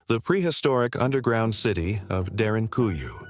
The prehistoric underground city of Derinkuyu.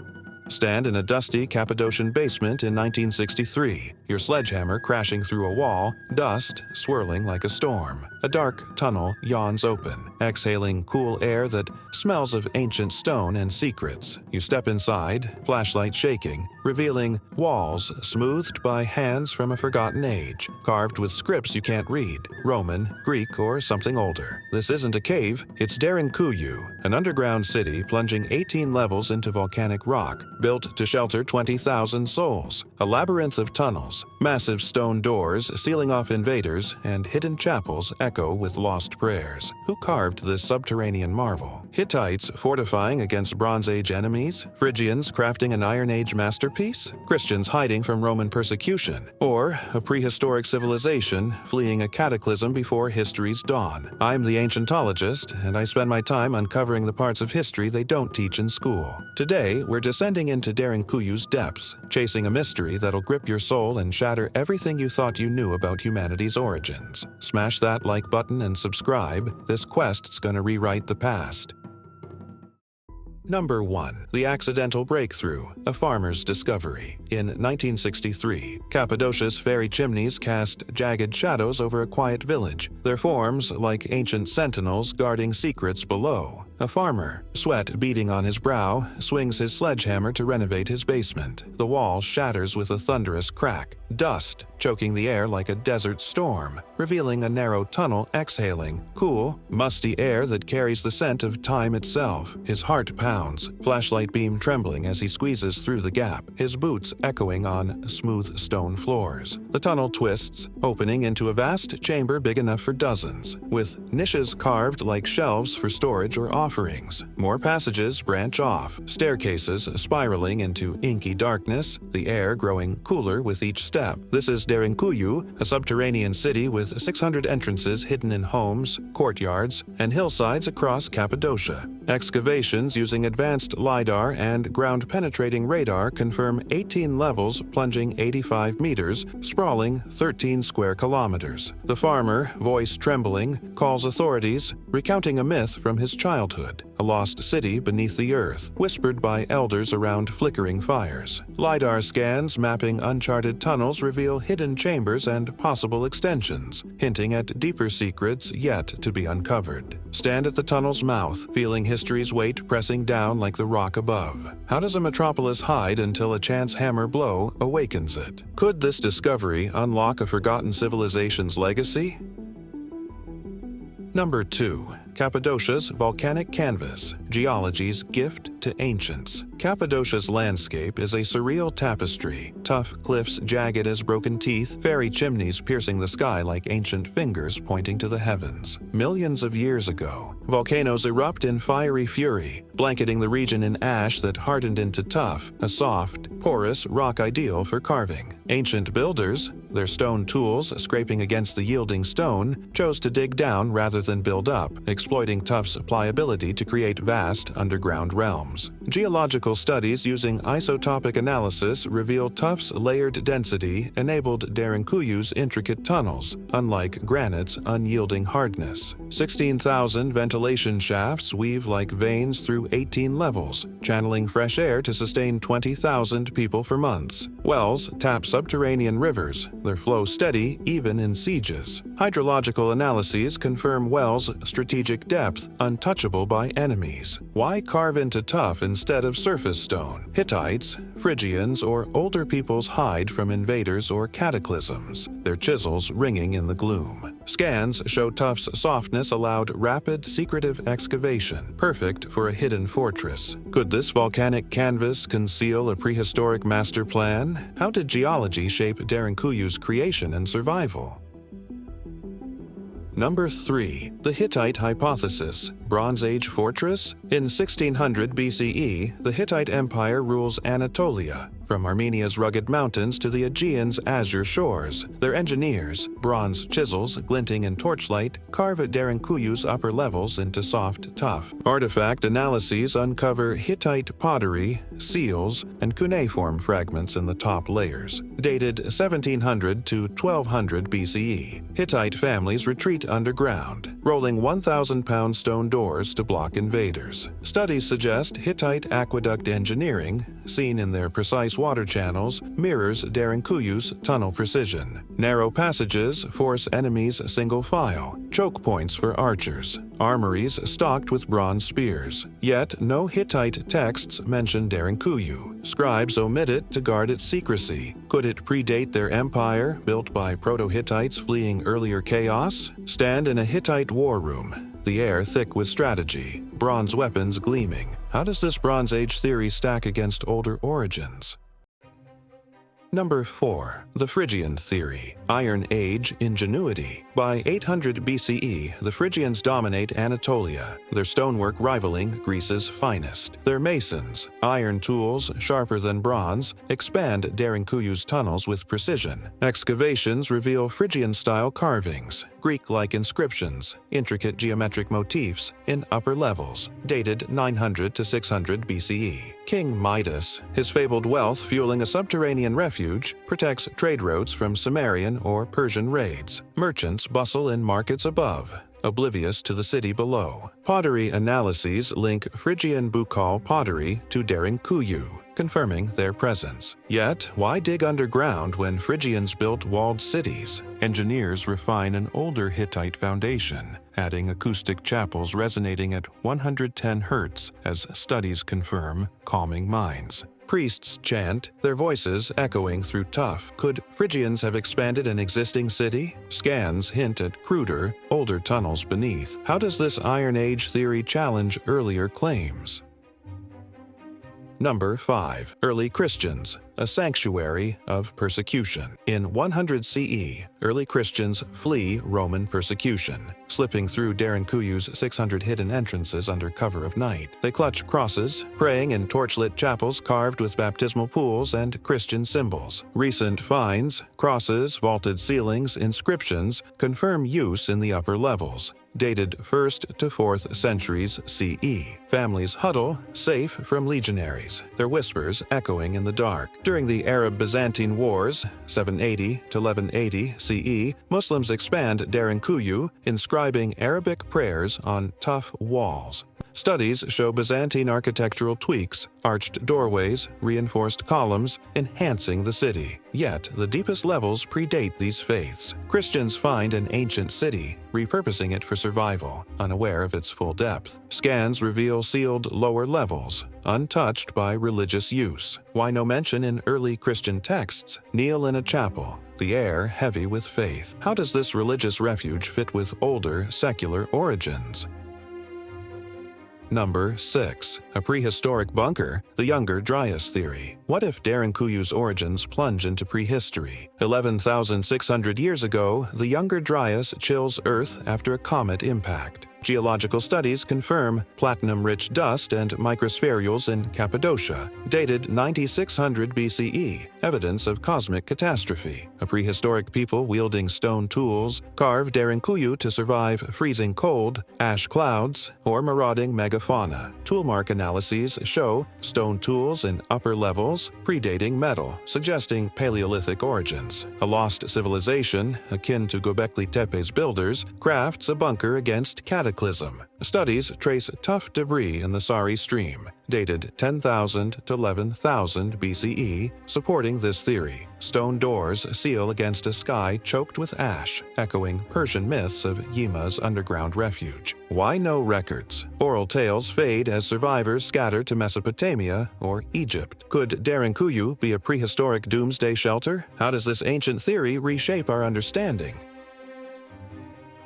Stand in a dusty Cappadocian basement in 1963, your sledgehammer crashing through a wall, dust swirling like a storm. A dark tunnel yawns open, exhaling cool air that smells of ancient stone and secrets. You step inside, flashlight shaking, revealing walls smoothed by hands from a forgotten age, carved with scripts you can't read, Roman, Greek, or something older. This isn't a cave, it's Derinkuyu, an underground city plunging 18 levels into volcanic rock, built to shelter 20,000 souls. A labyrinth of tunnels, massive stone doors sealing off invaders, and hidden chapels echo with lost prayers. Who carved this subterranean marvel? Hittites fortifying against Bronze Age enemies? Phrygians crafting an Iron Age masterpiece? Christians hiding from Roman persecution? Or a prehistoric civilization fleeing a cataclysm before history's dawn? I'm the ancientologist, and I spend my time uncovering the parts of history they don't teach in school. Today, we're descending into Derinkuyu's depths, chasing a mystery that'll grip your soul and shatter everything you thought you knew about humanity's origins. Smash that like button and subscribe. This quest's gonna rewrite the past. Number 1. The Accidental Breakthrough, a farmer's discovery. In 1963, Cappadocia's fairy chimneys cast jagged shadows over a quiet village, their forms like ancient sentinels guarding secrets below. A farmer, sweat beading on his brow, swings his sledgehammer to renovate his basement. The wall shatters with a thunderous crack, dust choking the air like a desert storm, revealing a narrow tunnel exhaling cool, musty air that carries the scent of time itself. His heart pounds, flashlight beam trembling as he squeezes through the gap, his boots echoing on smooth stone floors. The tunnel twists, opening into a vast chamber big enough for dozens, with niches carved like shelves for storage or offerings. More passages branch off, staircases spiraling into inky darkness, the air growing cooler with each step. This is Derinkuyu, a subterranean city with 600 entrances hidden in homes, courtyards, and hillsides across Cappadocia. Excavations using advanced LiDAR and ground-penetrating radar confirm 18 levels plunging 85 meters, sprawling 13 square kilometers. The farmer, voice trembling, calls authorities, recounting a myth from his childhood, a lost city beneath the earth, whispered by elders around flickering fires. LiDAR scans mapping uncharted tunnels reveal hidden chambers and possible extensions, hinting at deeper secrets yet to be uncovered. Stand at the tunnel's mouth, feeling history's weight pressing down like the rock above. How does a metropolis hide until a chance hammer blow awakens it? Could this discovery unlock a forgotten civilization's legacy? Number 2. Cappadocia's volcanic canvas, geology's gift to ancients. Cappadocia's landscape is a surreal tapestry, tough cliffs jagged as broken teeth, fairy chimneys piercing the sky like ancient fingers pointing to the heavens. Millions of years ago, volcanoes erupt in fiery fury, blanketing the region in ash that hardened into tuff, a soft, porous rock ideal for carving. Ancient builders, their stone tools scraping against the yielding stone, chose to dig down rather than build up, exploiting tuff's pliability to create vast underground realms. Geological studies using isotopic analysis reveal tuff's layered density enabled Derinkuyu's intricate tunnels, unlike granite's unyielding hardness. 16,000 ventilation shafts weave like veins through 18 levels, channeling fresh air to sustain 20,000 people for months. Wells tap subterranean rivers, their flow steady even in sieges. Hydrological analyses confirm wells' strategic depth untouchable by enemies. Why carve into tuff instead of surface stone? Hittites, Phrygians, or older peoples hide from invaders or cataclysms, their chisels ringing in the gloom. Scans show tuff's softness allowed rapid, secretive excavation, perfect for a hidden fortress. Could this volcanic canvas conceal a prehistoric master plan? How did geology shape Derinkuyu's creation and survival? Number 3. The Hittite Hypothesis, Bronze Age Fortress? In 1600 BCE, the Hittite Empire rules Anatolia, from Armenia's rugged mountains to the Aegean's azure shores. Their engineers, bronze chisels glinting in torchlight, carve Derinkuyu's upper levels into soft tuff. Artifact analyses uncover Hittite pottery, seals, and cuneiform fragments in the top layers. Dated 1700 to 1200 BCE, Hittite families retreat underground, rolling 1,000-pound stone doors doors to block invaders. Studies suggest Hittite aqueduct engineering, seen in their precise water channels, mirrors Derinkuyu's tunnel precision. Narrow passages force enemies single file, choke points for archers, armories stocked with bronze spears. Yet no Hittite texts mention Derinkuyu. Scribes omit it to guard its secrecy. Could it predate their empire, built by Proto-Hittites fleeing earlier chaos? Stand in a Hittite war room, the air thick with strategy, bronze weapons gleaming. How does this Bronze Age theory stack against older origins? Number 4. The Phrygian theory. Iron Age ingenuity. By 800 BCE, the Phrygians dominate Anatolia, their stonework rivaling Greece's finest. Their masons, iron tools sharper than bronze, expand Derinkuyu's tunnels with precision. Excavations reveal Phrygian-style carvings, Greek-like inscriptions, intricate geometric motifs in upper levels, dated 900 to 600 BCE. King Midas, his fabled wealth fueling a subterranean refuge, protects trade routes from Sumerian or Persian raids. Merchants bustle in markets above, oblivious to the city below. Pottery analyses link Phrygian Bukal pottery to Derinkuyu, confirming their presence. Yet, why dig underground when Phrygians built walled cities? Engineers refine an older Hittite foundation, adding acoustic chapels resonating at 110 Hz as studies confirm, calming minds. Priests chant, their voices echoing through tuff. Could Phrygians have expanded an existing city? Scans hint at cruder, older tunnels beneath. How does this Iron Age theory challenge earlier claims? Number 5. Early Christians, a sanctuary of persecution. In 100 CE, early Christians flee Roman persecution, slipping through Derinkuyu's 600 hidden entrances under cover of night. They clutch crosses, praying in torchlit chapels carved with baptismal pools and Christian symbols. Recent finds, crosses, vaulted ceilings, inscriptions, confirm use in the upper levels, dated 1st to 4th centuries CE. Families huddle, safe from legionaries, their whispers echoing in the dark. During the Arab-Byzantine Wars, 780 to 1180 CE, Muslims expand Derinkuyu, inscribing Arabic prayers on tough walls. Studies show Byzantine architectural tweaks, arched doorways, reinforced columns, enhancing the city. Yet, the deepest levels predate these faiths. Christians find an ancient city, repurposing it for survival, unaware of its full depth. Scans reveal sealed lower levels, untouched by religious use. Why no mention in early Christian texts? Kneel in a chapel, the air heavy with faith. How does this religious refuge fit with older, secular origins? Number 6. A prehistoric bunker, the Younger Dryas theory. What if Derinkuyu's origins plunge into prehistory? 11,600 years ago, the Younger Dryas chills Earth after a comet impact. Geological studies confirm platinum-rich dust and microspherules in Cappadocia, dated 9600 BCE, evidence of cosmic catastrophe. A prehistoric people wielding stone tools carve Derinkuyu to survive freezing cold, ash clouds, or marauding megafauna. Toolmark analyses show stone tools in upper levels predating metal, suggesting Paleolithic origins. A lost civilization, akin to Göbekli Tepe's builders, crafts a bunker against cataclysm. Studies trace tough debris in the Sari stream, dated 10,000 to 11,000 BCE, supporting this theory. Stone doors seal against a sky choked with ash, echoing Persian myths of Yima's underground refuge. Why no records? Oral tales fade as survivors scatter to Mesopotamia or Egypt. Could Derinkuyu be a prehistoric doomsday shelter? How does this ancient theory reshape our understanding?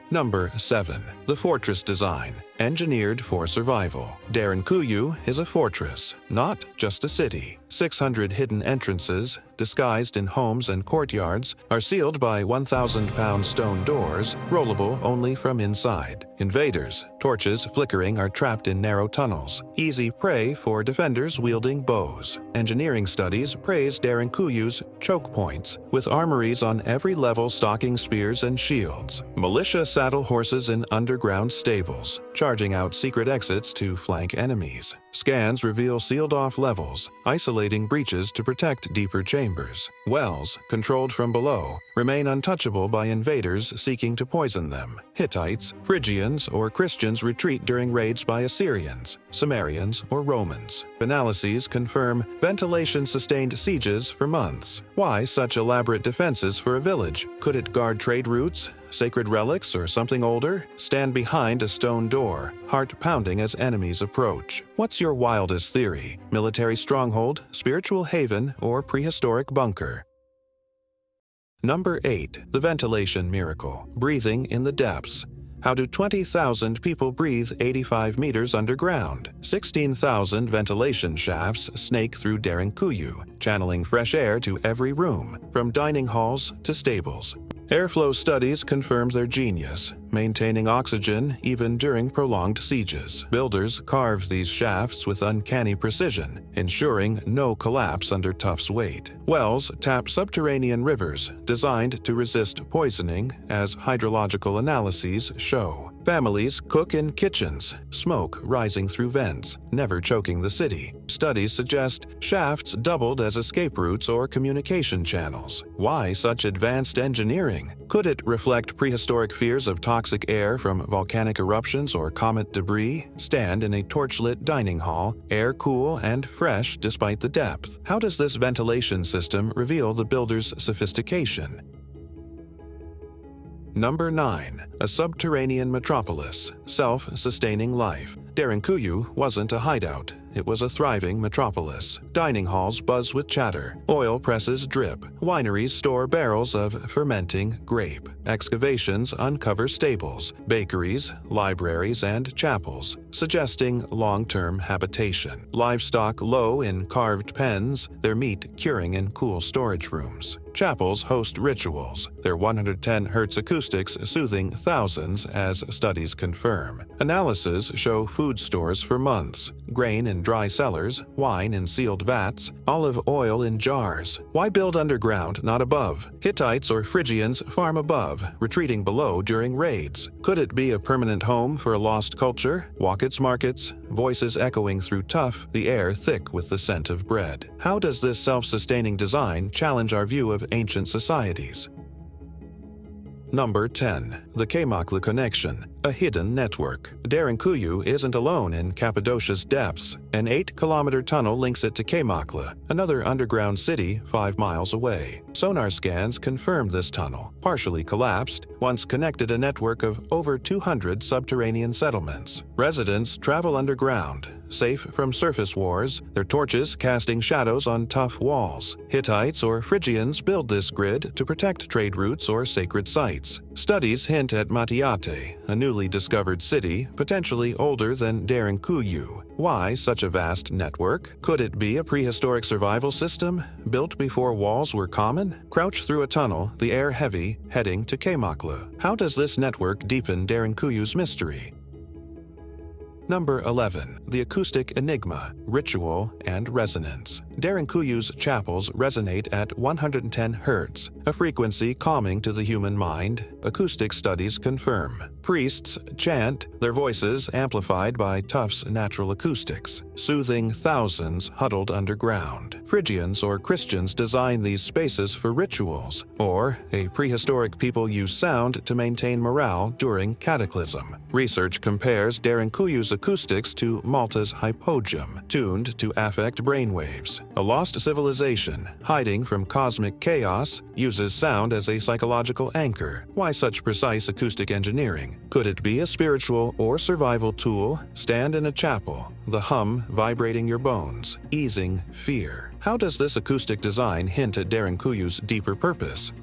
Number 7. The fortress design, engineered for survival. Derinkuyu is a fortress, not just a city. 600 hidden entrances, disguised in homes and courtyards, are sealed by 1,000-pound stone doors, rollable only from inside. Invaders, torches flickering, are trapped in narrow tunnels, easy prey for defenders wielding bows. Engineering studies praise Derinkuyu's choke points, with armories on every level stocking spears and shields. Militia saddle horses in underground stables, charging out secret exits to flank enemies. Scans reveal sealed-off levels, isolating breaches to protect deeper chambers. Wells, controlled from below, remain untouchable by invaders seeking to poison them. Hittites, Phrygians, or Christians retreat during raids by Assyrians, Sumerians, or Romans. Analyses confirm ventilation sustained sieges for months. Why such elaborate defenses for a village? Could it guard trade routes, sacred relics, or something older? Stand behind a stone door, heart pounding as enemies approach. What's your wildest theory? Military stronghold, spiritual haven, or prehistoric bunker? Number 8. The ventilation miracle. Breathing in the depths. How do 20,000 people breathe 85 meters underground? 16,000 ventilation shafts snake through Derinkuyu, channeling fresh air to every room, from dining halls to stables. Airflow studies confirmed their genius, maintaining oxygen even during prolonged sieges. Builders carved these shafts with uncanny precision, ensuring no collapse under Tough's weight. Wells tap subterranean rivers, designed to resist poisoning, as hydrological analyses show. Families cook in kitchens, smoke rising through vents, never choking the city. Studies suggest shafts doubled as escape routes or communication channels. Why such advanced engineering? Could it reflect prehistoric fears of toxic air from volcanic eruptions or comet debris? Stand in a torchlit dining hall, air cool and fresh despite the depth. How does this ventilation system reveal the builder's sophistication? Number 9. A subterranean metropolis. Self-sustaining life. Derinkuyu wasn't a hideout. It was a thriving metropolis. Dining halls buzz with chatter. Oil presses drip. Wineries store barrels of fermenting grape. Excavations uncover stables, bakeries, libraries, and chapels, suggesting long-term habitation. Livestock low in carved pens, their meat curing in cool storage rooms. Chapels host rituals, their 110 Hz acoustics soothing thousands, as studies confirm. Analyses show food stores for months, grain in dry cellars, wine in sealed vats, olive oil in jars. Why build underground, not above? Hittites or Phrygians farm above, retreating below during raids. Could it be a permanent home for a lost culture? Walk its markets, voices echoing through Tough, the air thick with the scent of bread. How does this self-sustaining design challenge our view of ancient societies? Number 10. The Kaymakli Connection, a hidden network. Derinkuyu isn't alone in Cappadocia's depths. An 8-kilometer tunnel links it to Kaymakli, another underground city 5 miles away. Sonar scans confirmed this tunnel, partially collapsed, once connected a network of over 200 subterranean settlements. Residents travel underground, safe from surface wars, their torches casting shadows on tough walls. Hittites or Phrygians build this grid to protect trade routes or sacred sites. Studies hint at Matiate, a newly discovered city, potentially older than Derinkuyu. Why such a vast network? Could it be a prehistoric survival system, built before walls were common? Crouch through a tunnel, the air heavy, heading to Kaymakli. How does this network deepen Derinkuyu's mystery? Number 11. The acoustic enigma, ritual, and resonance. Derinkuyu's chapels resonate at 110 Hz, a frequency calming to the human mind, acoustic studies confirm. Priests chant, their voices amplified by Tough's natural acoustics, soothing thousands huddled underground. Phrygians or Christians design these spaces for rituals, or a prehistoric people use sound to maintain morale during cataclysm. Research compares Derinkuyu's acoustics to Malta's hypogeum, tuned to affect brainwaves. A lost civilization, hiding from cosmic chaos, uses sound as a psychological anchor. Why such precise acoustic engineering? Could it be a spiritual or survival tool? Stand in a chapel, the hum vibrating your bones, easing fear. How does this acoustic design hint at Derinkuyu's deeper purpose?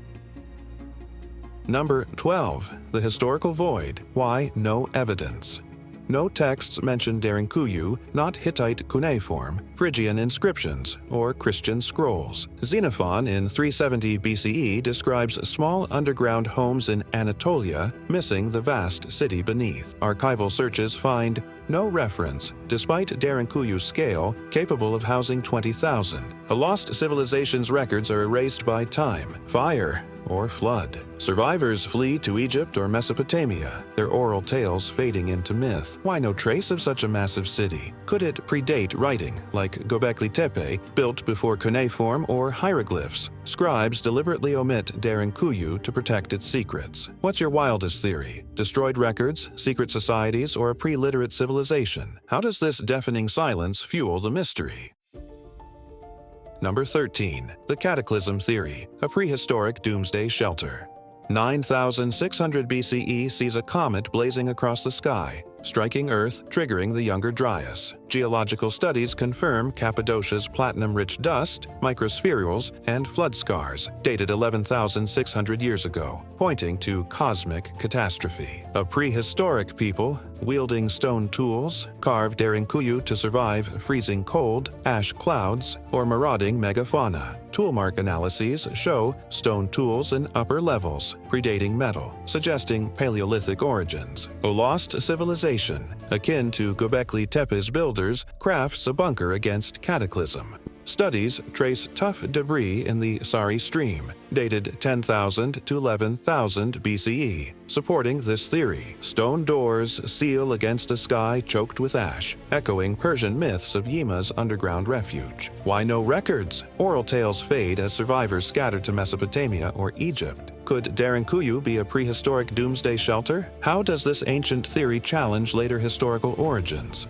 Number 12. The historical void. Why no evidence? No texts mention Derinkuyu, not Hittite cuneiform, Phrygian inscriptions, or Christian scrolls. Xenophon in 370 BCE describes small underground homes in Anatolia, missing the vast city beneath. Archival searches find No reference, despite Derinkuyu's scale, capable of housing 20,000. A lost civilization's records are erased by time, fire, or flood. Survivors flee to Egypt or Mesopotamia, their oral tales fading into myth. Why no trace of such a massive city? Could it predate writing, like Göbekli Tepe, built before cuneiform or hieroglyphs? Scribes deliberately omit Derinkuyu to protect its secrets. What's your wildest theory? Destroyed records, secret societies, or a pre-literate civilization? How does this deafening silence fuel the mystery? Number 13. The Cataclysm Theory, a prehistoric doomsday shelter. 9,600 BCE sees a comet blazing across the sky, striking Earth, triggering the Younger Dryas. Geological studies confirm Cappadocia's platinum-rich dust, microspherules, and flood scars, dated 11,600 years ago, pointing to cosmic catastrophe. A prehistoric people, wielding stone tools, carved Derinkuyu to survive freezing cold, ash clouds, or marauding megafauna. Toolmark analyses show stone tools in upper levels, predating metal, suggesting Paleolithic origins. A lost civilization, akin to Göbekli Tepe's builders, crafts a bunker against cataclysm. Studies trace tough debris in the Sari Stream, dated 10,000 to 11,000 BCE, supporting this theory. Stone doors seal against a sky choked with ash, echoing Persian myths of Yima's underground refuge. Why no records? Oral tales fade as survivors scatter to Mesopotamia or Egypt. Could Derinkuyu be a prehistoric doomsday shelter? How does this ancient theory challenge later historical origins?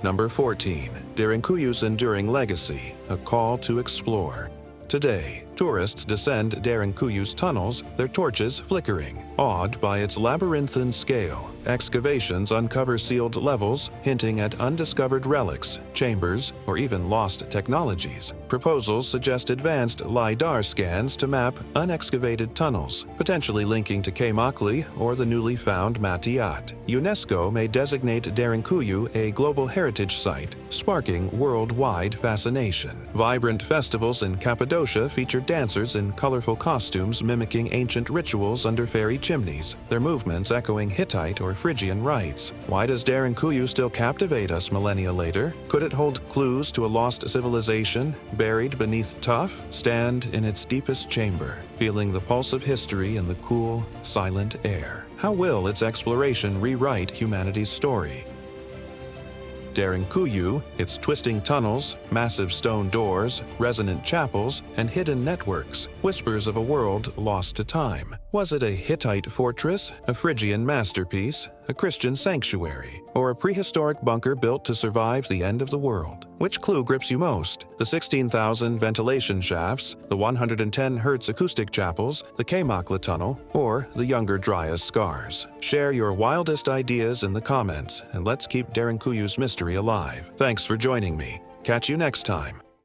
Number 14. Derinkuyu's enduring legacy, a call to explore. Today, tourists descend Derinkuyu's tunnels, their torches flickering. Awed by its labyrinthine scale, excavations uncover sealed levels, hinting at undiscovered relics, chambers, or even lost technologies. Proposals suggest advanced LiDAR scans to map unexcavated tunnels, potentially linking to Kaymakli or the newly found Matiat. UNESCO may designate Derinkuyu a global heritage site, sparking worldwide fascination. Vibrant festivals in Cappadocia feature dancers in colorful costumes mimicking ancient rituals under fairy chimneys, their movements echoing Hittite or Phrygian rites. Why does Derinkuyu still captivate us millennia later? Could it hold clues to a lost civilization, buried beneath tuff? Stand in its deepest chamber, feeling the pulse of history in the cool, silent air. How will its exploration rewrite humanity's story? Derinkuyu, its twisting tunnels, massive stone doors, resonant chapels, and hidden networks, whispers of a world lost to time. Was it a Hittite fortress, a Phrygian masterpiece, a Christian sanctuary, or a prehistoric bunker built to survive the end of the world? Which clue grips you most? The 16,000 ventilation shafts, the 110 Hz acoustic chapels, the Kaymakli tunnel, or the Younger Dryas scars? Share your wildest ideas in the comments, and let's keep Derinkuyu's mystery alive. Thanks for joining me. Catch you next time.